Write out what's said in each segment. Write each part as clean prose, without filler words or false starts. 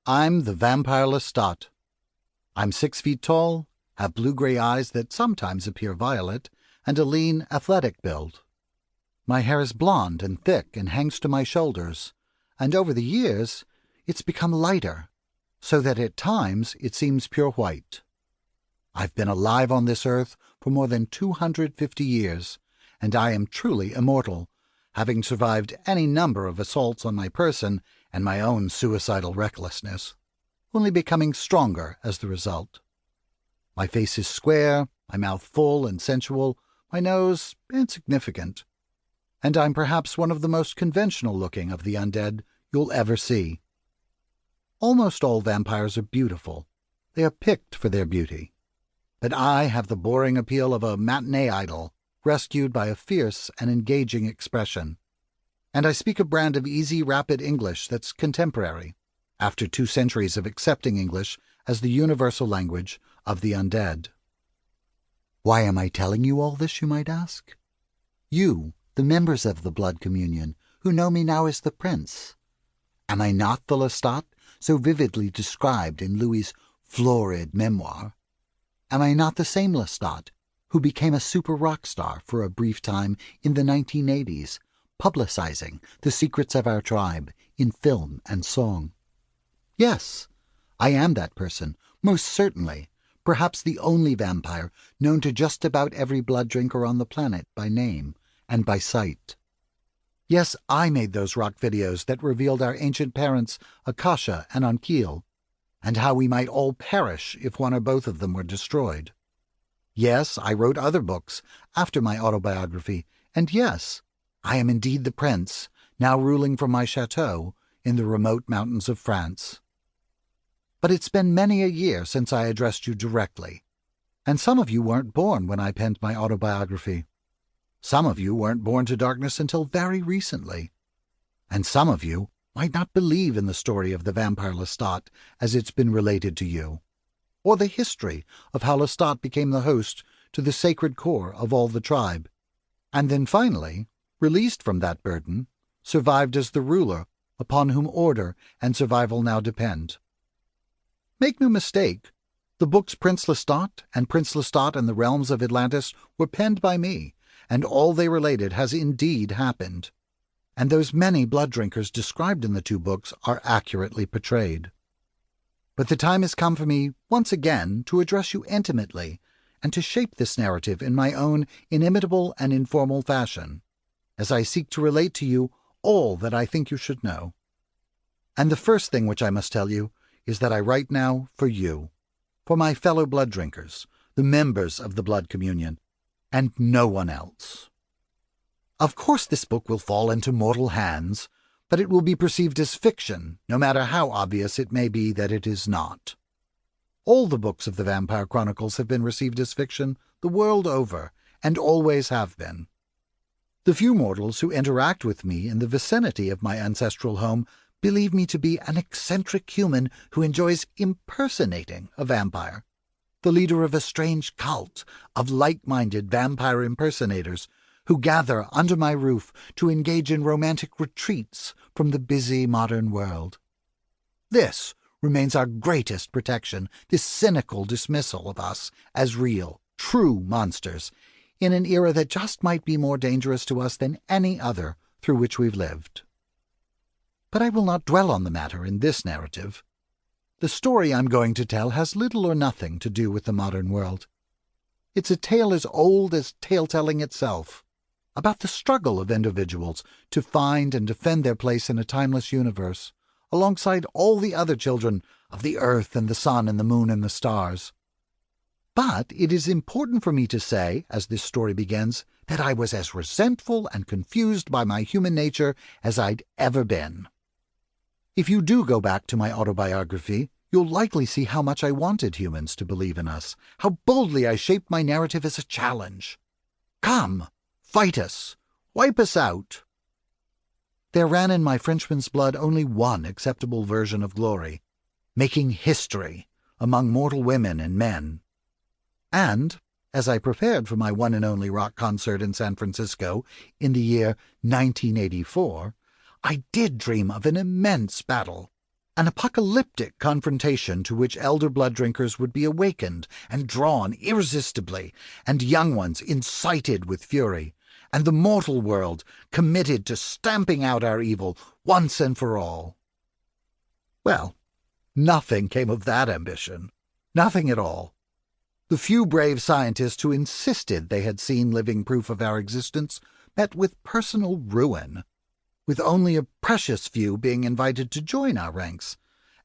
I'm the vampire Lestat. I'm 6 feet tall, have blue-gray eyes that sometimes appear violet, and a lean, athletic build. My hair is blonde and thick and hangs to my shoulders, and over the years it's become lighter, so that at times it seems pure white. I've been alive on this earth for more than 250 years, and I am truly immortal, having survived any number of assaults on my person and my own suicidal recklessness, only becoming stronger as the result. My face is square, my mouth full and sensual, my nose insignificant, and I'm perhaps one of the most conventional-looking of the undead you'll ever see. Almost all vampires are beautiful. They are picked for their beauty. But I have the boring appeal of a matinee idol, rescued by a fierce and engaging expression. And I speak a brand of easy, rapid English that's contemporary, after 2 centuries of accepting English as the universal language of the undead. Why am I telling you all this, you might ask? You, the members of the blood communion, who know me now as the prince. Am I not the Lestat so vividly described in Louis's florid memoir? Am I not the same Lestat who became a super rock star for a brief time in the 1980s, publicizing the secrets of our tribe in film and song? Yes, I am that person, most certainly, perhaps the only vampire known to just about every blood drinker on the planet by name and by sight. Yes, I made those rock videos that revealed our ancient parents, Akasha and Ankhil, and how we might all perish if one or both of them were destroyed. Yes, I wrote other books after my autobiography, and yes, I am indeed the prince, now ruling from my chateau in the remote mountains of France. But it's been many a year since I addressed you directly, and some of you weren't born when I penned my autobiography. Some of you weren't born to darkness until very recently, and some of you might not believe in the story of the vampire Lestat as it's been related to you, or the history of how Lestat became the host to the sacred core of all the tribe, and then finally, released from that burden, survived as the ruler upon whom order and survival now depend. Make no mistake, the books Prince Lestat and Prince Lestat and the Realms of Atlantis were penned by me, and all they related has indeed happened, and those many blood drinkers described in the 2 books are accurately portrayed. But the time has come for me, once again, to address you intimately, and to shape this narrative in my own inimitable and informal fashion, as I seek to relate to you all that I think you should know. And the first thing which I must tell you is that I write now for you, for my fellow blood drinkers, the members of the blood communion, and no one else. Of course this book will fall into mortal hands, but it will be perceived as fiction, no matter how obvious it may be that it is not. All the books of the Vampire Chronicles have been received as fiction the world over, and always have been. The few mortals who interact with me in the vicinity of my ancestral home believe me to be an eccentric human who enjoys impersonating a vampire, the leader of a strange cult of like-minded vampire impersonators who gather under my roof to engage in romantic retreats from the busy modern world. This remains our greatest protection, this cynical dismissal of us as real, true monsters, in an era that just might be more dangerous to us than any other through which we've lived. But I will not dwell on the matter in this narrative. The story I'm going to tell has little or nothing to do with the modern world. It's a tale as old as tale-telling itself, about the struggle of individuals to find and defend their place in a timeless universe, alongside all the other children of the earth and the sun and the moon and the stars. But it is important for me to say, as this story begins, that I was as resentful and confused by my human nature as I'd ever been. If you do go back to my autobiography, you'll likely see how much I wanted humans to believe in us, how boldly I shaped my narrative as a challenge. Come, fight us, wipe us out. There ran in my Frenchman's blood only one acceptable version of glory, making history among mortal women and men. And, as I prepared for my one and only rock concert in San Francisco in the year 1984, I did dream of an immense battle, an apocalyptic confrontation to which elder blood drinkers would be awakened and drawn irresistibly, and young ones incited with fury, and the mortal world committed to stamping out our evil once and for all. Well, nothing came of that ambition. Nothing at all. The few brave scientists who insisted they had seen living proof of our existence met with personal ruin, with only a precious few being invited to join our ranks,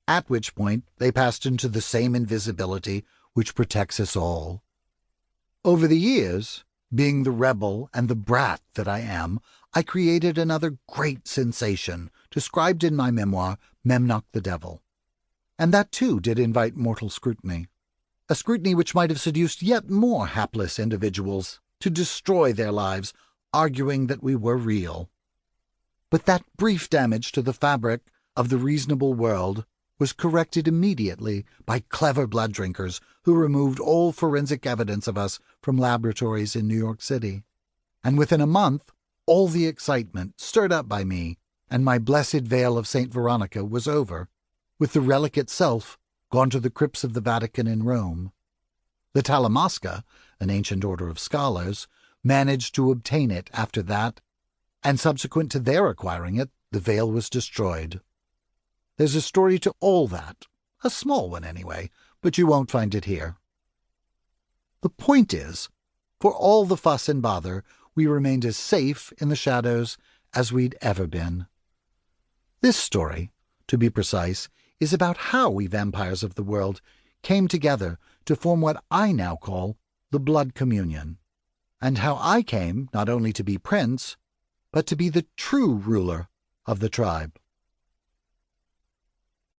at which point they passed into the same invisibility which protects us all. Over the years, being the rebel and the brat that I am, I created another great sensation, described in my memoir, Memnoch the Devil. And that too did invite mortal scrutiny, a scrutiny which might have seduced yet more hapless individuals to destroy their lives, arguing that we were real. But that brief damage to the fabric of the reasonable world was corrected immediately by clever blood drinkers who removed all forensic evidence of us from laboratories in New York City. And within a month, all the excitement stirred up by me and my blessed veil of St. Veronica was over, with the relic itself gone to the crypts of the Vatican in Rome. The Talamasca, an ancient order of scholars, managed to obtain it after that, and subsequent to their acquiring it, the veil was destroyed. There's a story to all that, a small one anyway, but you won't find it here. The point is, for all the fuss and bother, we remained as safe in the shadows as we'd ever been. This story, to be precise, is about how we vampires of the world came together to form what I now call the Blood Communion, and how I came not only to be prince, but to be the true ruler of the tribe.